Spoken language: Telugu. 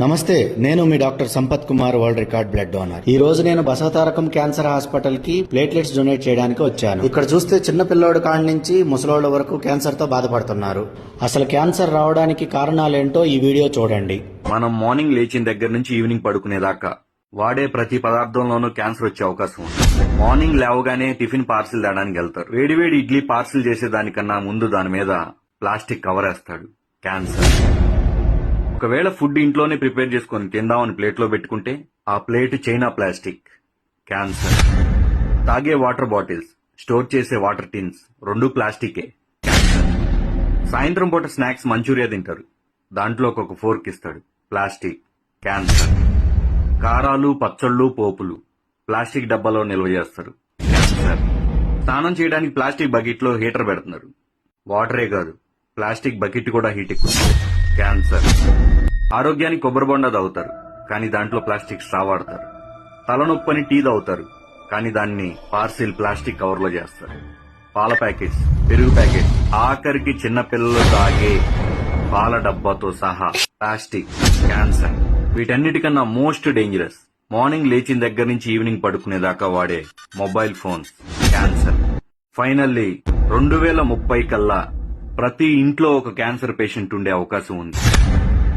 నమస్తే, నేను మీ doctor Sampath Kumar, world record blood donor. ఈ రోజు నేను బసవతారకం క్యాన్సర్ హాస్పిటల్ కి ప్లేట్లెట్స్ డొనేట్ చేయడానికి వచ్చాను. ఇక్కడ చూస్తే చిన్న పిల్లోడు కాడి నుంచి ముసలోళ్ళ వరకు క్యాన్సర్ తో బాధపడుతున్నారు. అసలు క్యాన్సర్ రావడానికి కారణాలేంటో ఈ వీడియో చూడండి. మనం మార్నింగ్ లేచిన దగ్గర నుంచి ఈవినింగ్ పడుకునేదాకా వాడే ప్రతి పదార్థంలోనూ క్యాన్సర్ వచ్చే అవకాశం ఉంది. మార్నింగ్ లేవగానే టిఫిన్ పార్సిల్ తేడానికి వెళ్తారు. వేడివేడి ఇడ్లీ పార్సిల్ చేసేదానికన్నా ముందు దాని మీద ప్లాస్టిక్ కవర్ వేస్తాడు. క్యాన్సర్. ఒకవేళ ఫుడ్ ఇంట్లోనే ప్రిపేర్ చేసుకుని తిందామని ప్లేట్లో పెట్టుకుంటే ఆ ప్లేట్ చైనా ప్లాస్టిక్. క్యాన్సర్. తాగే వాటర్ బాటిల్స్, స్టోర్ చేసే వాటర్ టిన్స్ రెండు ప్లాస్టికే. క్యాన్సర్. సాయంత్రం పూట స్నాక్స్ మంచూరియా తింటారు, దాంట్లో ఒక ఫోర్క్ ఇస్తాడు. ప్లాస్టిక్. క్యాన్సర్. కారాలు, పచ్చళ్ళు, పోపులు ప్లాస్టిక్ డబ్బాలో నిల్వ చేస్తారు. క్యాన్సర్. స్నానం చేయడానికి ప్లాస్టిక్ బకెట్ లో హీటర్ పెడుతున్నారు. వాటరే కాదు, ప్లాస్టిక్ బకెట్ కూడా హీట్ ఎక్కువ. క్యాన్సర్. ఆరోగ్యానికి కొబ్బరి బొండ తాగుతారు, కానీ దాంట్లో ప్లాస్టిక్ స్ట్రా వాడతారు. తలనొప్పని టీ తాగుతారు, కానీ దాన్ని పార్సిల్ ప్లాస్టిక్ కవర్ లో చేస్తారు. పాల ప్యాకెట్స్, పెరుగు ప్యాకెట్స్, ఆఖరికి చిన్న పిల్లలు తాగే పాల డబ్బాతో సహా ప్లాస్టిక్. క్యాన్సర్. వీటన్నిటికన్నా మోస్ట్ డేంజరస్ మార్నింగ్ లేచిన దగ్గర నుంచి ఈవినింగ్ పడుకునేదాకా వాడే మొబైల్ ఫోన్స్. క్యాన్సర్. ఫైనల్లీ 2030 కల్లా ప్రతి ఇంట్లో ఒక క్యాన్సర్ పేషెంట్ ఉండే అవకాశం ఉంది.